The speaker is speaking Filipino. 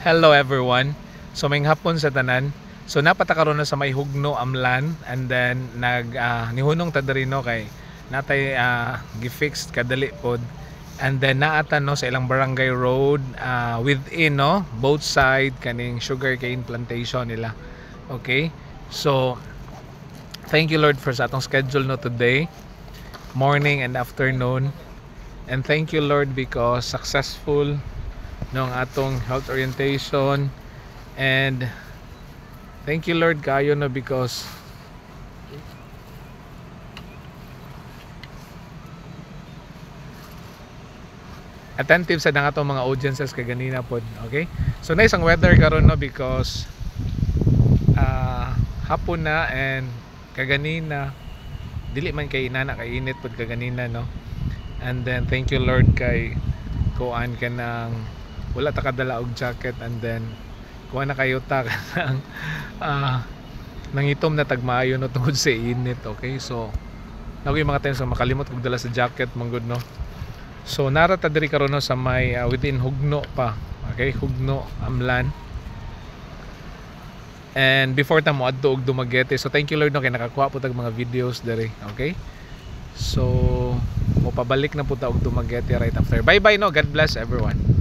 Hello everyone. So may hapon sa tanan. So napata karon na sa may Hugno Amlan, and then nihunong ta diri no kay natay gi-fix kadali pod. And then naata no sa ilang barangay road within no both side kaning sugarcane plantation nila. Okay? So thank you Lord for sa atong schedule no today, morning and afternoon. And thank you Lord because successful nung atong health orientation, and thank you Lord kayo no because attentive sa nang atong mga audiences kay ganina pod. Okay, so nice ang weather karon no because hapon na, and kaganina dili man kay inana kay init pod kaganina no. And then thank you Lord kay kuan ka nang wala ta kadala og jacket, and then kuha na kayo ta kanang nangitom na tagmaayo no tungod sa init. Okay, so nagoy mga times so makalimot kog dala sa jacket manggod no. So nara ta diri karon no sa may within Hugno pa. Okay, Hugno Amlan, and before ta mo adto og Dumaguete. So thank you Lord no kay nakakuha po tag mga videos diri. Okay, so mo pabalik na po ta og Dumaguete right after. Bye bye no, God bless everyone.